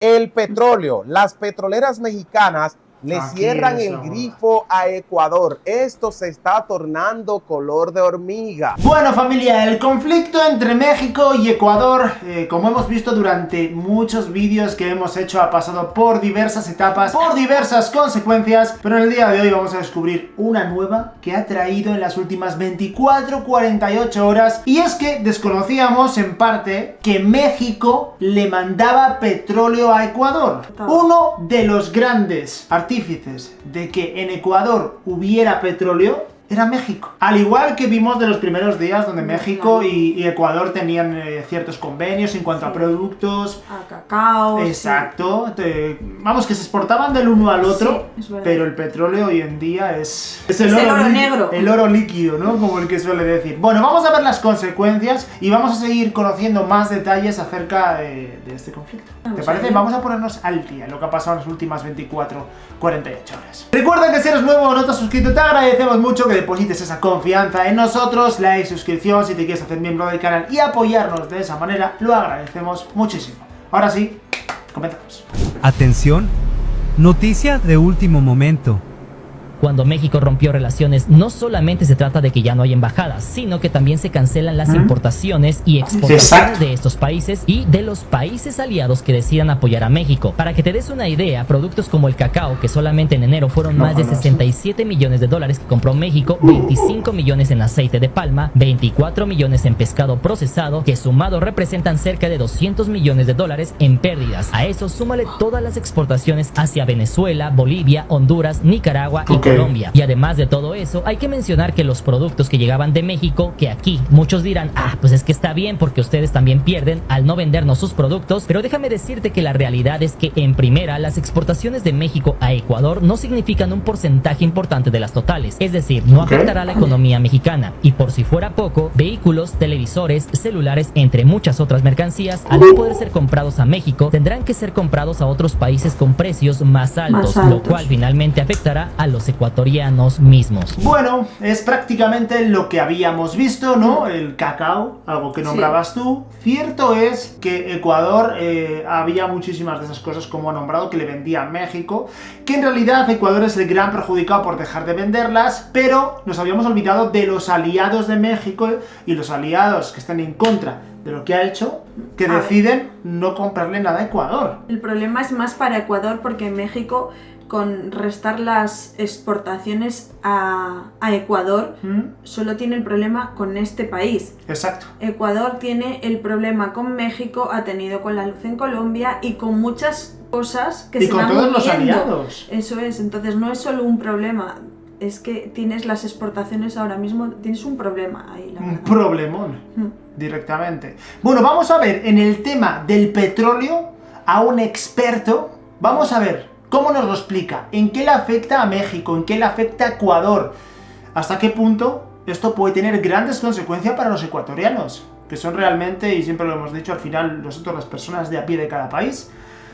El petróleo, las petroleras mexicanas le cierran el grifo a Ecuador. Esto se está tornando color de hormiga. Bueno, familia, el conflicto entre México y Ecuador, como hemos visto durante muchos vídeos que hemos hecho, ha pasado por diversas etapas, por diversas consecuencias, pero en el día de hoy vamos a descubrir una nueva que ha traído en las últimas 24-48 horas, y es que desconocíamos en parte que México le mandaba petróleo a Ecuador. Uno de los grandes artífices de que en Ecuador hubiera petróleo era México. Al igual que vimos de los primeros días donde México y Ecuador tenían ciertos convenios en cuanto a productos. A cacao. Exacto. Vamos, que se exportaban del uno al otro, pero el petróleo hoy en día es el oro negro. El oro líquido, ¿no? Como el que suele decir. Bueno, vamos a ver las consecuencias y vamos a seguir conociendo más detalles acerca de este conflicto. ¿Te parece? Vamos a ponernos al día en lo que ha pasado en las últimas 48 horas. Recuerda que si eres nuevo o no te has suscrito, te agradecemos mucho que deposites esa confianza en nosotros. Like, suscripción si te quieres hacer miembro del canal y apoyarnos de esa manera, lo agradecemos muchísimo. Ahora sí, comenzamos. Atención, noticia de último momento. Cuando México rompió relaciones, no solamente se trata de que ya no hay embajadas, sino que también se cancelan las importaciones y exportaciones de estos países y de los países aliados que decidan apoyar a México. Para que te des una idea, productos como el cacao, que solamente en enero fueron más de 67 millones de dólares que compró México, 25 millones en aceite de palma, 24 millones en pescado procesado, que sumado representan cerca de 200 millones de dólares en pérdidas. A eso súmale todas las exportaciones hacia Venezuela, Bolivia, Honduras, Nicaragua y Colombia. Y además de todo eso, hay que mencionar que los productos que llegaban de México, que aquí muchos dirán, pues es que está bien porque ustedes también pierden al no vendernos sus productos, pero déjame decirte que la realidad es que en primera, las exportaciones de México a Ecuador no significan un porcentaje importante de las totales, es decir, no afectará a la economía mexicana. Y por si fuera poco, vehículos, televisores, celulares, entre muchas otras mercancías, al no poder ser comprados a México, tendrán que ser comprados a otros países con precios más altos, lo cual finalmente afectará a los ecuatorianos mismos. Bueno, es prácticamente lo que habíamos visto, ¿no? El cacao, algo que nombrabas tú. Cierto es que Ecuador había muchísimas de esas cosas, como ha nombrado, que le vendía a México, que en realidad Ecuador es el gran perjudicado por dejar de venderlas, pero nos habíamos olvidado de los aliados de México y los aliados que están en contra de lo que ha hecho, que deciden no comprarle nada a Ecuador. El problema es más para Ecuador porque México, con restar las exportaciones a Ecuador, solo tiene el problema con este país. Exacto. Ecuador tiene el problema con México, ha tenido con la luz en Colombia y con muchas cosas que se van moviendo. Y con todos los aliados. Eso es, entonces no es solo un problema, es que tienes las exportaciones ahora mismo, tienes un problema ahí, la verdad. Un problemón, directamente. Bueno, vamos a ver en el tema del petróleo a un experto. Vamos a ver cómo nos lo explica, en qué le afecta a México, en qué le afecta a Ecuador, hasta qué punto esto puede tener grandes consecuencias para los ecuatorianos, que son realmente, y siempre lo hemos dicho, al final nosotros las personas de a pie de cada país,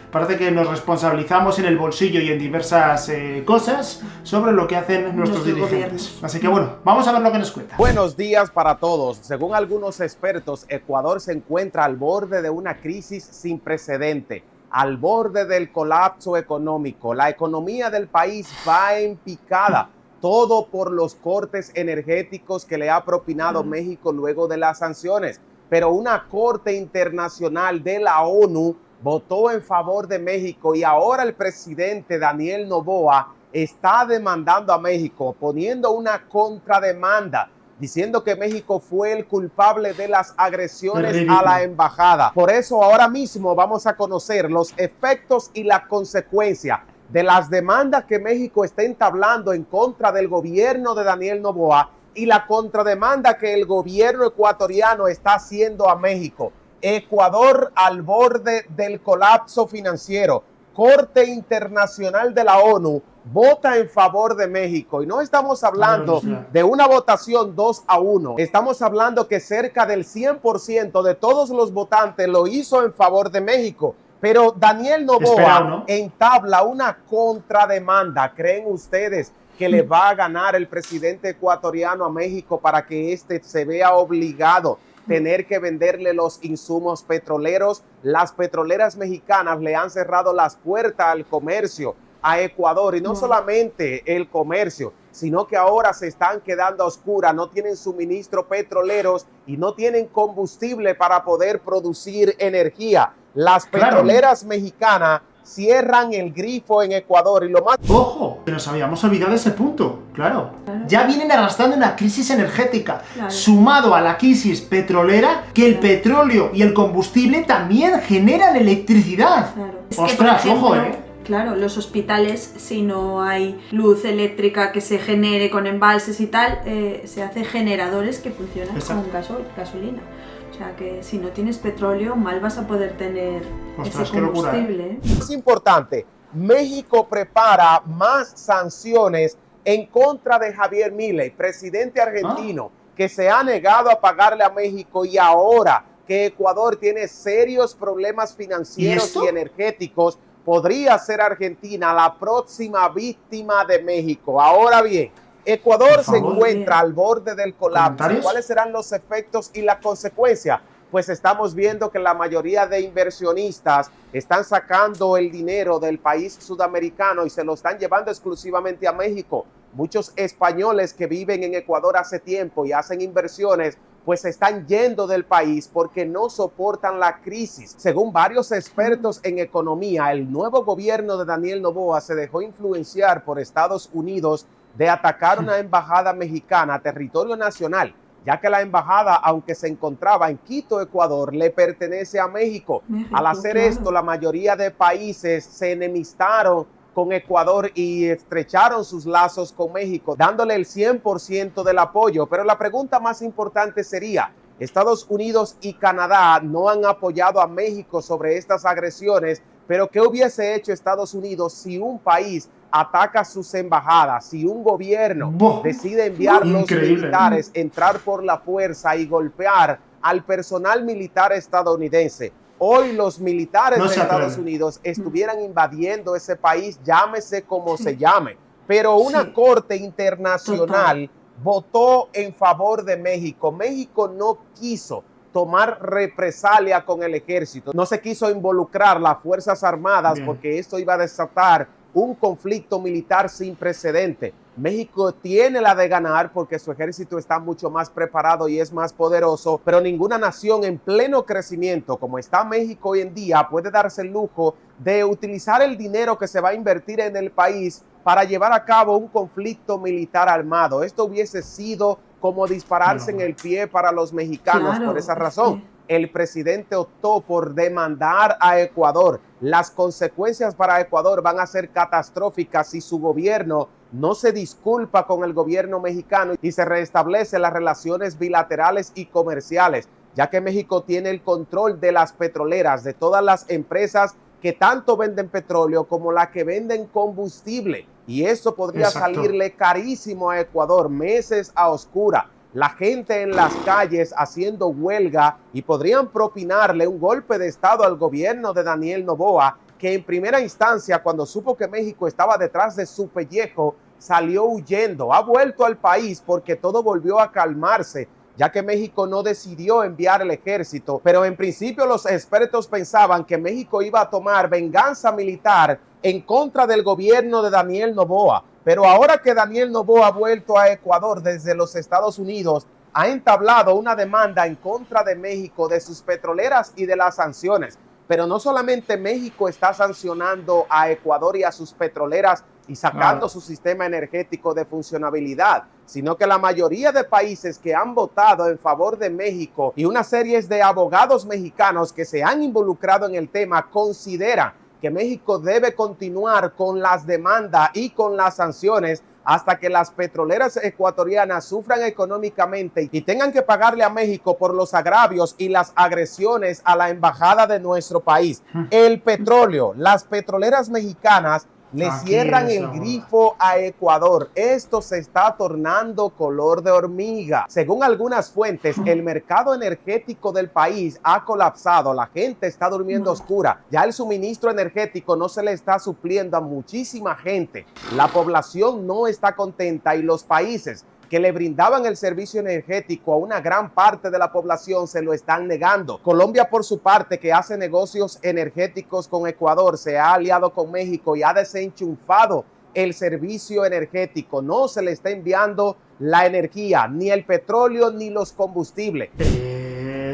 parece que nos responsabilizamos en el bolsillo y en diversas cosas sobre lo que hacen nuestros dirigentes. Así que bueno, vamos a ver lo que nos cuenta. Buenos días para todos. Según algunos expertos, Ecuador se encuentra al borde de una crisis sin precedente, al borde del colapso económico. La economía del país va en picada, todo por los cortes energéticos que le ha propinado México luego de las sanciones. Pero una corte internacional de la ONU votó en favor de México y ahora el presidente Daniel Noboa está demandando a México, poniendo una contrademanda, diciendo que México fue el culpable de las agresiones a la embajada. Por eso ahora mismo vamos a conocer los efectos y la consecuencia de las demandas que México está entablando en contra del gobierno de Daniel Noboa y la contrademanda que el gobierno ecuatoriano está haciendo a México. Ecuador al borde del colapso financiero. Corte Internacional de la ONU vota en favor de México, y no estamos hablando de una votación 2-1, estamos hablando que cerca del 100% de todos los votantes lo hizo en favor de México. Pero Daniel Noboa entabla una contrademanda. ¿Creen ustedes que le va a ganar el presidente ecuatoriano a México para que éste se vea obligado tener que venderle los insumos petroleros. Las petroleras mexicanas le han cerrado las puertas al comercio a Ecuador, y no solamente el comercio, sino que ahora se están quedando a oscuras, no tienen suministro petroleros y no tienen combustible para poder producir energía. Las petroleras mexicanas cierran el grifo en Ecuador y lo más... ¡Ojo! Que nos habíamos olvidado de ese punto, claro. Ya vienen arrastrando una crisis energética, sumado a la crisis petrolera, que el petróleo y el combustible también generan electricidad. ¡Ostras, que, ejemplo, ojo, Claro, los hospitales, si no hay luz eléctrica que se genere con embalses y tal, se hace generadores que funcionan con gasolina. O sea que si no tienes petróleo, mal vas a poder tener ese combustible. Es importante, México prepara más sanciones en contra de Javier Milei, presidente argentino, que se ha negado a pagarle a México, y ahora que Ecuador tiene serios problemas financieros y energéticos, podría ser Argentina la próxima víctima de México. Ahora bien, Ecuador se encuentra al borde del colapso. ¿Cuáles serán los efectos y la consecuencia? Pues estamos viendo que la mayoría de inversionistas están sacando el dinero del país sudamericano y se lo están llevando exclusivamente a México. Muchos españoles que viven en Ecuador hace tiempo y hacen inversiones, pues se están yendo del país porque no soportan la crisis. Según varios expertos en economía, el nuevo gobierno de Daniel Noboa se dejó influenciar por Estados Unidos de atacar una embajada mexicana a territorio nacional, ya que la embajada, aunque se encontraba en Quito, Ecuador, le pertenece a México. Al hacer esto, la mayoría de países se enemistaron con Ecuador y estrecharon sus lazos con México, dándole el 100% del apoyo. Pero la pregunta más importante sería, Estados Unidos y Canadá no han apoyado a México sobre estas agresiones, pero ¿qué hubiese hecho Estados Unidos si un país ataca sus embajadas, si un gobierno decide enviar los militares, entrar por la fuerza y golpear al personal militar estadounidense? Hoy los militares de Estados Unidos estuvieran invadiendo ese país, llámese como se llame, pero una corte internacional votó en favor de México. México no quiso tomar represalia con el ejército, no se quiso involucrar las Fuerzas Armadas porque esto iba a desatar un conflicto militar sin precedente. México tiene la de ganar porque su ejército está mucho más preparado y es más poderoso, pero ninguna nación en pleno crecimiento como está México hoy en día puede darse el lujo de utilizar el dinero que se va a invertir en el país para llevar a cabo un conflicto militar armado. Esto hubiese sido como dispararse en el pie para los mexicanos. Por esa razón, el presidente optó por demandar a Ecuador. Las consecuencias para Ecuador van a ser catastróficas si su gobierno no se disculpa con el gobierno mexicano y se restablece las relaciones bilaterales y comerciales, ya que México tiene el control de las petroleras, de todas las empresas que tanto venden petróleo como la que venden combustible. Y eso podría salirle carísimo a Ecuador, meses a oscura. La gente en las calles haciendo huelga y podrían propinarle un golpe de estado al gobierno de Daniel Noboa, que en primera instancia, cuando supo que México estaba detrás de su pellejo, salió huyendo. Ha vuelto al país porque todo volvió a calmarse, ya que México no decidió enviar el ejército. Pero en principio los expertos pensaban que México iba a tomar venganza militar en contra del gobierno de Daniel Noboa. Pero ahora que Daniel Noboa ha vuelto a Ecuador desde los Estados Unidos, ha entablado una demanda en contra de México, de sus petroleras y de las sanciones. Pero no solamente México está sancionando a Ecuador y a sus petroleras y sacando su sistema energético de funcionabilidad, sino que la mayoría de países que han votado en favor de México y una serie de abogados mexicanos que se han involucrado en el tema consideran que México debe continuar con las demandas y con las sanciones hasta que las petroleras ecuatorianas sufran económicamente y tengan que pagarle a México por los agravios y las agresiones a la embajada de nuestro país. El petróleo, las petroleras mexicanas le cierran el grifo a Ecuador. Esto se está tornando color de hormiga. Según algunas fuentes, el mercado energético del país ha colapsado. La gente está durmiendo oscura. Ya el suministro energético no se le está supliendo a muchísima gente. La población no está contenta y los países que que le brindaban el servicio energético a una gran parte de la población, se lo están negando. Colombia, por su parte, que hace negocios energéticos con Ecuador, se ha aliado con México y ha desenchufado el servicio energético. No se le está enviando la energía, ni el petróleo, ni los combustibles.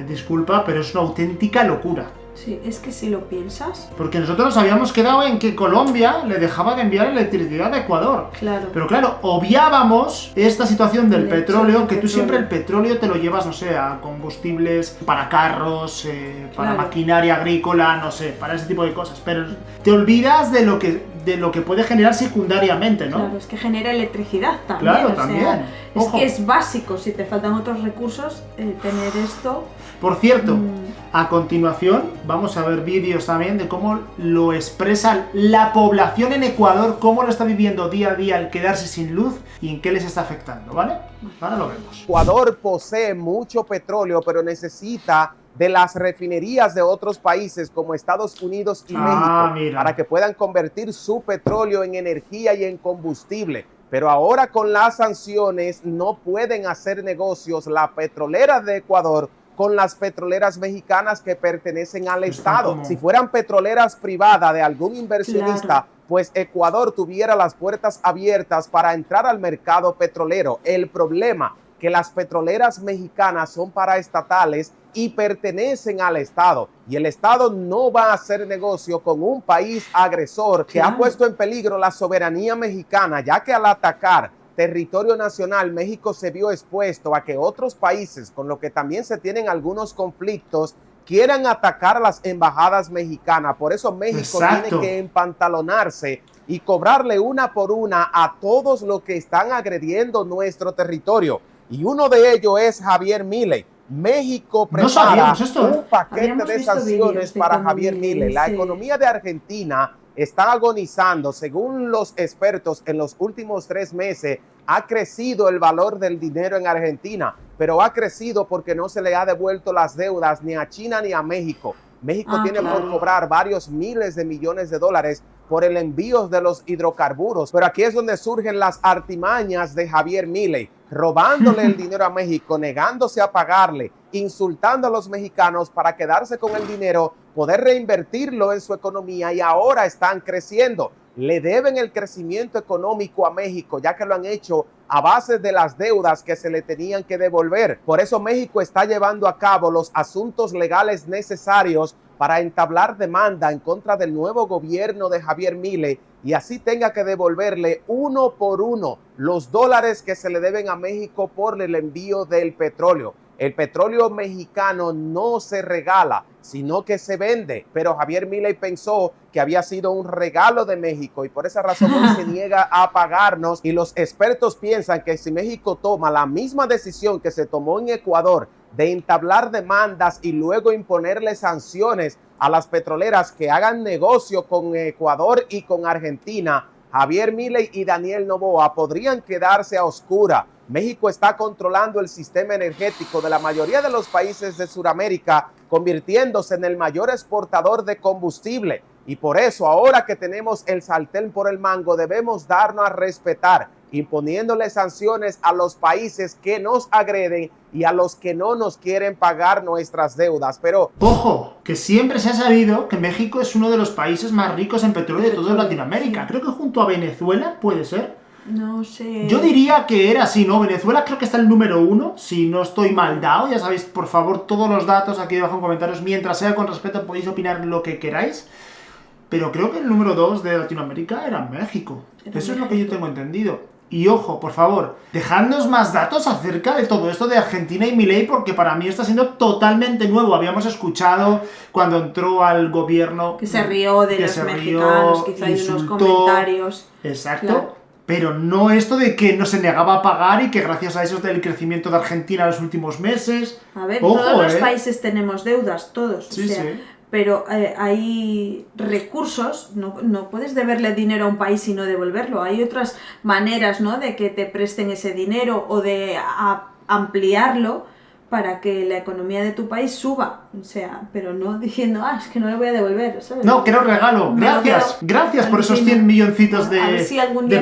Disculpa, pero es una auténtica locura. Sí, es que si lo piensas... Porque nosotros nos habíamos quedado en que Colombia le dejaba de enviar electricidad a Ecuador. Claro. Pero claro, obviábamos esta situación del petróleo, que tú siempre el petróleo te lo llevas, no sé, a combustibles para carros, para maquinaria agrícola, no sé, para ese tipo de cosas. Pero te olvidas de lo que puede generar secundariamente, ¿no? Claro, es que genera electricidad también. Claro, también. Es que es básico, si te faltan otros recursos, tener esto... Por cierto, a continuación vamos a ver vídeos también de cómo lo expresa la población en Ecuador, cómo lo está viviendo día a día al quedarse sin luz y en qué les está afectando, ¿vale? Ahora lo vemos. Ecuador posee mucho petróleo, pero necesita de las refinerías de otros países como Estados Unidos y México para que puedan convertir su petróleo en energía y en combustible. Pero ahora con las sanciones no pueden hacer negocios la petrolera de Ecuador con las petroleras mexicanas que pertenecen al Estado. Si fueran petroleras privadas de algún inversionista, pues Ecuador tuviera las puertas abiertas para entrar al mercado petrolero. El problema que las petroleras mexicanas son paraestatales y pertenecen al Estado, y el Estado no va a hacer negocio con un país agresor que ha puesto en peligro la soberanía mexicana, ya que al atacar territorio nacional, México se vio expuesto a que otros países, con lo que también se tienen algunos conflictos, quieran atacar a las embajadas mexicanas. Por eso México tiene que empantalonarse y cobrarle una por una a todos los que están agrediendo nuestro territorio. Y uno de ellos es Javier Milei. México prepara un paquete de sanciones para Javier Milei. La economía de Argentina está agonizando. Según los expertos, en los últimos 3 meses ha crecido el valor del dinero en Argentina, pero ha crecido porque no se le ha devuelto las deudas ni a China ni a México. México tiene por cobrar varios miles de millones de dólares por el envío de los hidrocarburos. Pero aquí es donde surgen las artimañas de Javier Milei, robándole el dinero a México, negándose a pagarle, insultando a los mexicanos para quedarse con el dinero, poder reinvertirlo en su economía, y ahora están creciendo. Le deben el crecimiento económico a México, ya que lo han hecho a base de las deudas que se le tenían que devolver. Por eso México está llevando a cabo los asuntos legales necesarios para entablar demanda en contra del nuevo gobierno de Javier Milei y así tenga que devolverle uno por uno los dólares que se le deben a México por el envío del petróleo. El petróleo mexicano no se regala, sino que se vende. Pero Javier Milei pensó que había sido un regalo de México y por esa razón él se niega a pagarnos. Y los expertos piensan que si México toma la misma decisión que se tomó en Ecuador de entablar demandas y luego imponerle sanciones a las petroleras que hagan negocio con Ecuador y con Argentina, Javier Milei y Daniel Noboa podrían quedarse a oscura. México está controlando el sistema energético de la mayoría de los países de Sudamérica, convirtiéndose en el mayor exportador de combustible. Y por eso, ahora que tenemos el sartén por el mango, debemos darnos a respetar, imponiéndole sanciones a los países que nos agreden y a los que no nos quieren pagar nuestras deudas. Pero ojo, que siempre se ha sabido que México es uno de los países más ricos en petróleo de toda Latinoamérica. Creo que junto a Venezuela, ¿puede ser? No sé. Yo diría que era así, ¿no? Venezuela creo que está el número 1, si no estoy mal dado. Ya sabéis, por favor, todos los datos aquí debajo en comentarios. Mientras sea con respeto, podéis opinar lo que queráis. Pero creo que el número 2 de Latinoamérica era México. Eso es lo que yo tengo entendido. Y ojo, por favor, dejadnos más datos acerca de todo esto de Argentina y Milei, porque para mí está siendo totalmente nuevo. Habíamos escuchado cuando entró al gobierno que se rió de los mexicanos, que hizo ahí unos comentarios. Exacto. Claro. Pero no esto de que no se negaba a pagar y que gracias a eso es del crecimiento de Argentina en los últimos meses. A ver, ojo, todos los países tenemos deudas, todos. Sí, o sea, sí. Pero hay recursos, no puedes deberle dinero a un país y no devolverlo. Hay otras maneras, ¿no?, de que te presten ese dinero o de ampliarlo para que la economía de tu país suba, o sea, pero no diciendo, es que no le voy a devolver, ¿sabes? No, que no regalo, gracias por esos 100 milloncitos de petróleo. A ver si algún día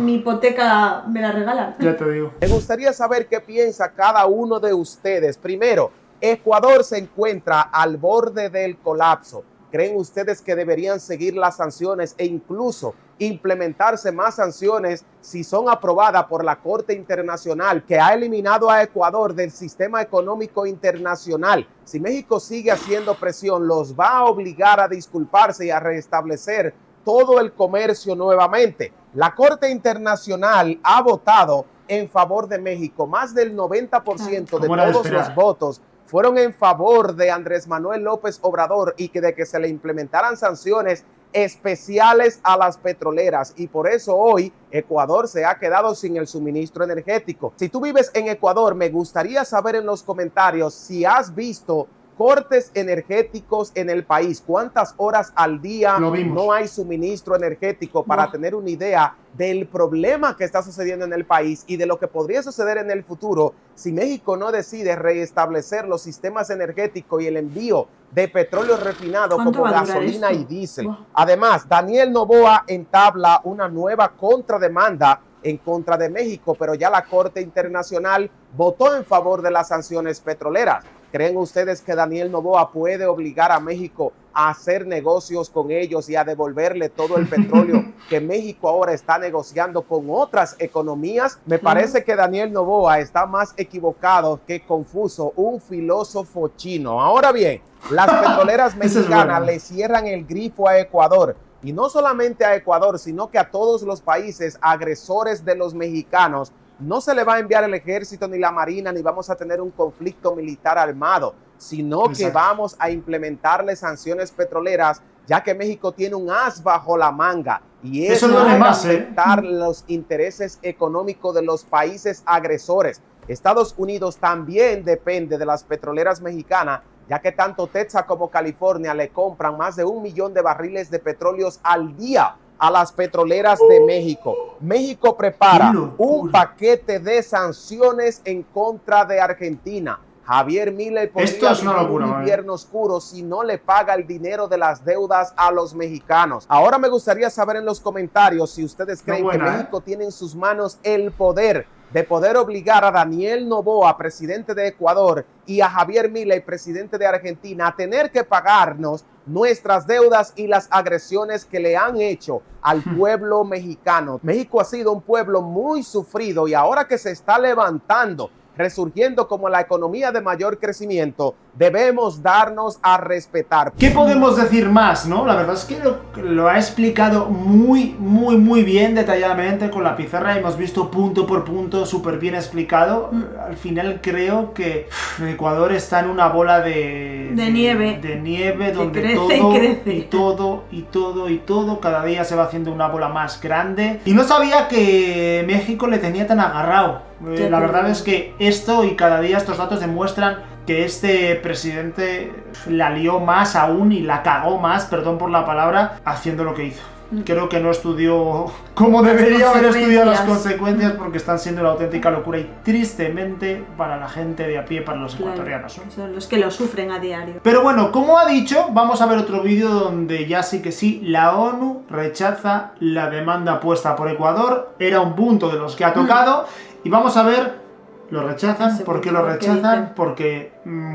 mi hipoteca me la regalan. Ya te digo. Me gustaría saber qué piensa cada uno de ustedes. Primero, Ecuador se encuentra al borde del colapso. ¿Creen ustedes que deberían seguir las sanciones e incluso implementarse más sanciones si son aprobadas por la Corte Internacional, que ha eliminado a Ecuador del sistema económico internacional? Si México sigue haciendo presión, los va a obligar a disculparse y a restablecer todo el comercio nuevamente. La Corte Internacional ha votado en favor de México. Más del 90% de todos los votos fueron en favor de Andrés Manuel López Obrador y de que se le implementaran sanciones especiales a las petroleras, y por eso hoy Ecuador se ha quedado sin el suministro energético. Si tú vives en Ecuador, me gustaría saber en los comentarios si has visto cortes energéticos en el país. ¿Cuántas horas al día no hay suministro energético? Para tener una idea del problema que está sucediendo en el país y de lo que podría suceder en el futuro si México no decide restablecer los sistemas energéticos y el envío de petróleo refinado como gasolina y diésel. Además, Daniel Noboa entabla una nueva contrademanda en contra de México, pero ya la Corte Internacional votó en favor de las sanciones petroleras. ¿Creen ustedes que Daniel Noboa puede obligar a México a hacer negocios con ellos y a devolverle todo el petróleo que México ahora está negociando con otras economías? Me parece que Daniel Noboa está más equivocado que confuso, un filósofo chino. Ahora bien, las petroleras mexicanas le cierran el grifo a Ecuador. Y no solamente a Ecuador, sino que a todos los países agresores de los mexicanos. No se le va a enviar el ejército ni la marina, ni vamos a tener un conflicto militar armado, sino que vamos a implementarle sanciones petroleras, ya que México tiene un as bajo la manga, y eso va a afectar los intereses económicos de los países agresores. Estados Unidos también depende de las petroleras mexicanas, ya que tanto Texas como California le compran más de 1 millón de barriles de petróleos al día a las petroleras de México. México prepara un paquete de sanciones en contra de Argentina. Javier Milei podría vivir un invierno oscuro si no le paga el dinero de las deudas a los mexicanos. Ahora me gustaría saber en los comentarios si ustedes creen que México tiene en sus manos el poder de poder obligar a Daniel Noboa, presidente de Ecuador, y a Javier Milei, presidente de Argentina, a tener que pagarnos nuestras deudas y las agresiones que le han hecho al pueblo mexicano. México ha sido un pueblo muy sufrido, y ahora que se está levantando, resurgiendo como la economía de mayor crecimiento, debemos darnos a respetar. ¿Qué podemos decir más, no? La verdad es que lo ha explicado muy bien, detalladamente, con la pizarra. Hemos visto punto por punto, súper bien explicado. Al final creo que Ecuador está en una bola de nieve. De nieve, donde crece, todo cada día se va haciendo una bola más grande. Y no sabía que México le tenía tan agarrado. La verdad es que esto y cada día estos datos demuestran que este presidente la lió más aún y la cagó más, perdón por la palabra, haciendo lo que hizo. Creo que no estudió como debería haber estudiado las consecuencias, porque están siendo una auténtica locura, y tristemente para la gente de a pie, para los ecuatorianos. Son los que lo sufren a diario. Pero bueno, como ha dicho, vamos a ver otro vídeo donde ya sí que sí, la ONU rechaza la demanda puesta por Ecuador. Era un punto de los que ha tocado, y vamos a ver, lo rechazan. ¿Por qué lo rechazan? Porque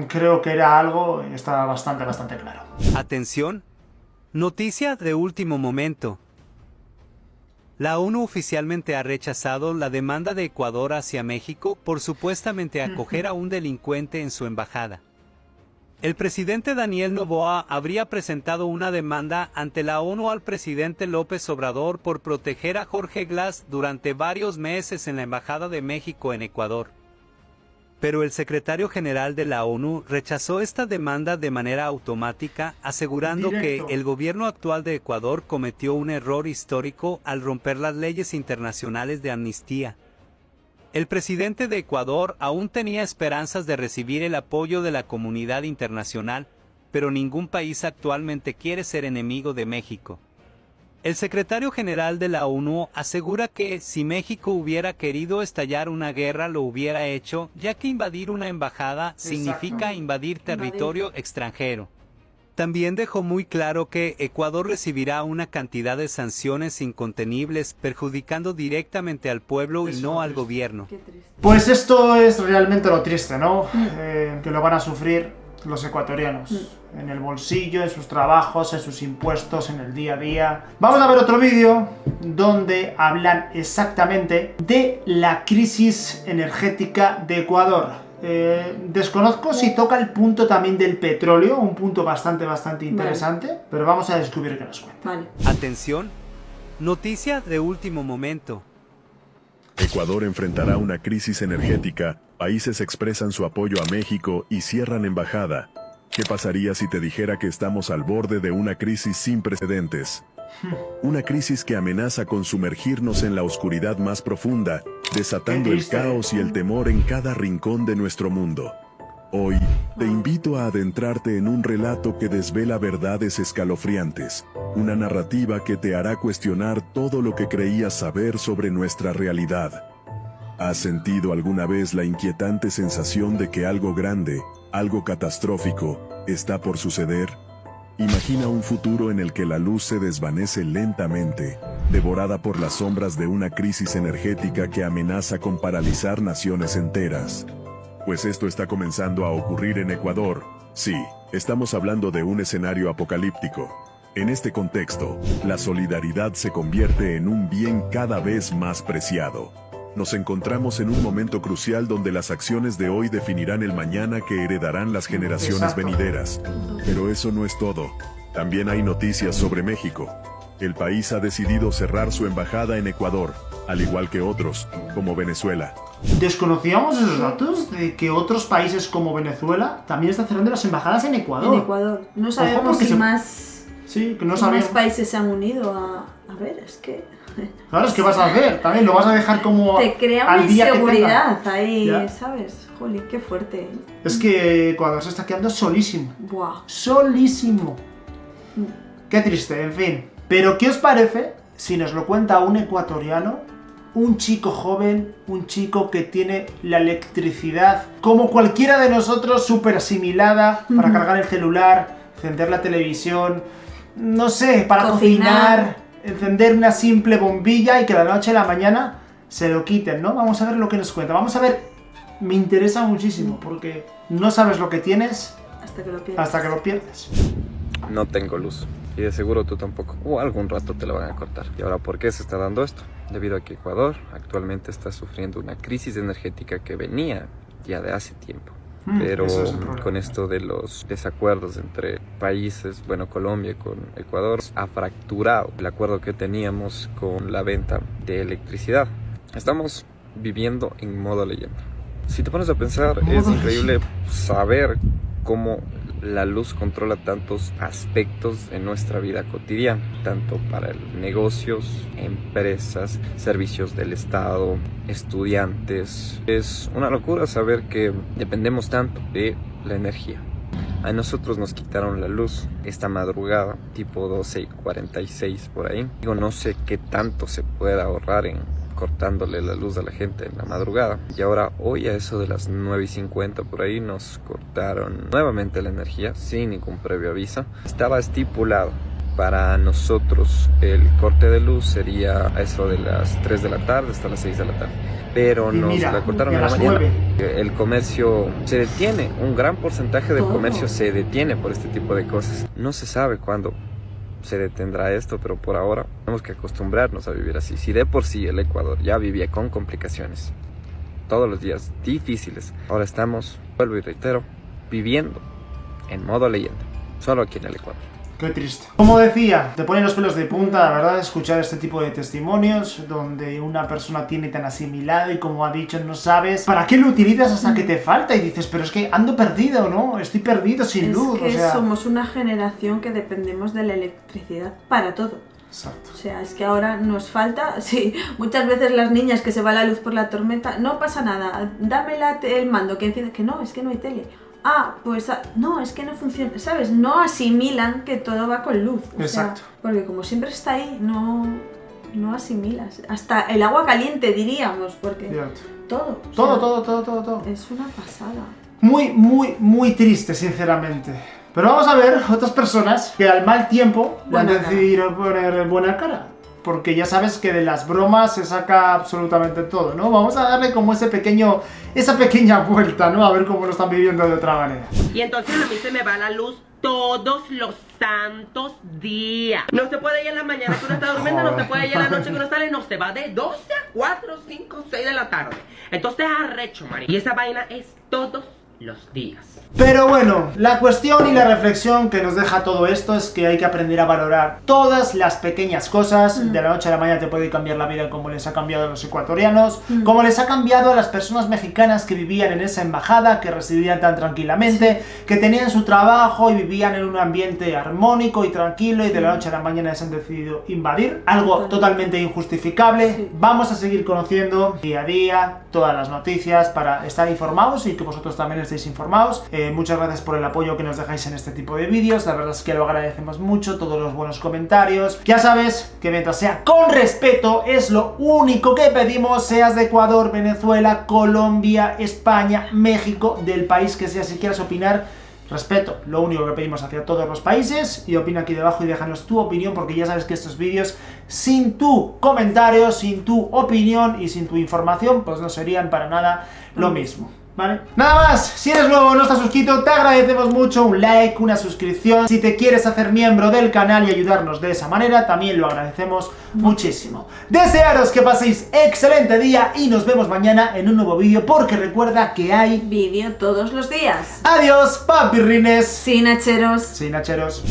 creo que era algo, está bastante claro. Atención. Noticia de último momento. La ONU oficialmente ha rechazado la demanda de Ecuador hacia México por supuestamente acoger a un delincuente en su embajada. El presidente Daniel Noboa habría presentado una demanda ante la ONU al presidente López Obrador por proteger a Jorge Glass durante varios meses en la Embajada de México en Ecuador. Pero el secretario general de la ONU rechazó esta demanda de manera automática, asegurando que el gobierno actual de Ecuador cometió un error histórico al romper las leyes internacionales de amnistía. El presidente de Ecuador aún tenía esperanzas de recibir el apoyo de la comunidad internacional, pero ningún país actualmente quiere ser enemigo de México. El secretario general de la ONU asegura que si México hubiera querido estallar una guerra lo hubiera hecho, ya que invadir una embajada significa invadir territorio extranjero. También dejó muy claro que Ecuador recibirá una cantidad de sanciones incontenibles, perjudicando directamente al pueblo y no al gobierno. Pues esto es realmente lo triste, ¿no? Que lo van a sufrir los ecuatorianos, en el bolsillo, en sus trabajos, en sus impuestos, en el día a día. Vamos a ver otro vídeo donde hablan exactamente de la crisis energética de Ecuador. Desconozco si toca el punto también del petróleo, un punto bastante interesante, pero vamos a descubrir qué nos cuenta. Vale. Atención, noticia de último momento. Ecuador enfrentará una crisis energética. Países expresan su apoyo a México y cierran embajada. ¿Qué pasaría si te dijera que estamos al borde de una crisis sin precedentes? Una crisis que amenaza con sumergirnos en la oscuridad más profunda, desatando el caos y el temor en cada rincón de nuestro mundo. Hoy, te invito a adentrarte en un relato que desvela verdades escalofriantes, una narrativa que te hará cuestionar todo lo que creías saber sobre nuestra realidad. ¿Has sentido alguna vez la inquietante sensación de que algo grande, algo catastrófico, está por suceder? Imagina un futuro en el que la luz se desvanece lentamente, devorada por las sombras de una crisis energética que amenaza con paralizar naciones enteras. Pues esto está comenzando a ocurrir en Ecuador. Sí, estamos hablando de un escenario apocalíptico. En este contexto, la solidaridad se convierte en un bien cada vez más preciado. Nos encontramos en un momento crucial donde las acciones de hoy definirán el mañana que heredarán las generaciones venideras. Pero eso no es todo. También hay noticias sobre México. El país ha decidido cerrar su embajada en Ecuador, al igual que otros, como Venezuela. ¿Desconocíamos esos datos de que otros países como Venezuela también están cerrando las embajadas en Ecuador? En Ecuador. No sabemos si más... Sí, que no sabemos. Más países se han unido a... A ver, es que... Claro, es que vas a hacer, también lo vas a dejar como te crea una inseguridad ahí, ¿ya? ¿Sabes? Jolín, qué fuerte. Es que Ecuador se está quedando solísimo. Buah. Solísimo. Qué triste, en fin. Pero ¿qué os parece si nos lo cuenta un ecuatoriano? Un chico joven, un chico que tiene la electricidad como cualquiera de nosotros súper asimilada para cargar el celular, encender la televisión, no sé, para cocinar, encender una simple bombilla y que de la noche a la mañana se lo quiten, ¿no? Vamos a ver lo que nos cuenta. Vamos a ver, me interesa muchísimo porque no sabes lo que tienes hasta que lo pierdes. No tengo luz. Y de seguro tú tampoco. O algún rato te lo van a cortar. ¿Y ahora por qué se está dando esto? Debido a que Ecuador actualmente está sufriendo una crisis energética que venía ya de hace tiempo. Pero con esto de los desacuerdos entre países, bueno, Colombia con Ecuador, ha fracturado el acuerdo que teníamos con la venta de electricidad. Estamos viviendo en modo leyenda. Si te pones a pensar, es increíble saber cómo la luz controla tantos aspectos en nuestra vida cotidiana, tanto para negocios, empresas, servicios del Estado, estudiantes. Es una locura saber que dependemos tanto de la energía. A nosotros nos quitaron la luz esta madrugada, tipo 12:46 por ahí. Digo, no sé qué tanto se puede ahorrar en cortándole la luz a la gente en la madrugada. Y ahora hoy a eso de las 9:50 por ahí nos cortaron nuevamente la energía sin ningún previo aviso. Estaba estipulado para nosotros el corte de luz sería a eso de las 3 de la tarde hasta las 6 de la tarde. Pero nos la cortaron en la mañana. El comercio se detiene, un gran porcentaje del comercio se detiene por este tipo de cosas. No se sabe cuándo se detendrá esto, pero por ahora tenemos que acostumbrarnos a vivir así. Si de por sí el Ecuador ya vivía con complicaciones todos los días difíciles, ahora estamos, vuelvo y reitero, viviendo en modo leyenda, solo aquí en el Ecuador. Qué triste. Como decía, te ponen los pelos de punta, la verdad, escuchar este tipo de testimonios donde una persona tiene tan asimilado y como ha dicho, no sabes para qué lo utilizas hasta que te falta y dices, pero es que ando perdido, ¿no? Estoy perdido sin luz. Es que somos una generación que dependemos de la electricidad para todo. Exacto. O sea, es que ahora nos falta, sí, muchas veces las niñas que se va la luz por la tormenta, no pasa nada, dame el mando que enciende, que no, es que no hay tele. pues no, es que no funciona, ¿sabes? No asimilan que todo va con luz. Exacto. Porque como siempre está ahí, no asimilas. Hasta el agua caliente, diríamos, porque todo. Todo. Es una pasada. Muy triste, sinceramente. Pero vamos a ver otras personas que al mal tiempo le han decidido poner buena cara. Porque ya sabes que de las bromas se saca absolutamente todo, ¿no? Vamos a darle como esa pequeña vuelta, ¿no? A ver cómo lo están viviendo de otra manera. Y entonces a mí se me va la luz todos los santos días. No se puede ir en la mañana que uno está durmiendo, no se puede ir en la noche que uno sale, no se va de 12 a 4, 5, 6 de la tarde. Entonces arrecho, María. Y esa vaina es todos los días. Pero bueno, la cuestión y la reflexión que nos deja todo esto es que hay que aprender a valorar todas las pequeñas cosas. De la noche a la mañana te puede cambiar la vida, como les ha cambiado a los ecuatorianos, como les ha cambiado a las personas mexicanas que vivían en esa embajada, que residían tan tranquilamente, que tenían su trabajo y vivían en un ambiente armónico y tranquilo, y de la noche a la mañana se han decidido invadir. Algo totalmente injustificable. Vamos a seguir conociendo día a día todas las noticias para estar informados y que vosotros también estéis informados. Muchas gracias por el apoyo que nos dejáis en este tipo de vídeos, la verdad es que lo agradecemos mucho, todos los buenos comentarios. Ya sabes que mientras sea con respeto es lo único que pedimos, seas de Ecuador, Venezuela, Colombia, España, México, del país que sea. Si quieres opinar, respeto, lo único que pedimos hacia todos los países. Y opina aquí debajo y déjanos tu opinión, porque ya sabes que estos vídeos sin tu comentario, sin tu opinión y sin tu información, pues no serían para nada lo mismo, ¿vale? Nada más, si eres nuevo o no estás suscrito, te agradecemos mucho un like, una suscripción. Si te quieres hacer miembro del canal y ayudarnos de esa manera, también lo agradecemos muchísimo. Desearos que paséis excelente día y nos vemos mañana en un nuevo vídeo, porque recuerda que hay vídeo todos los días. Adiós, papirrines. Sin hacheros. Sin hacheros.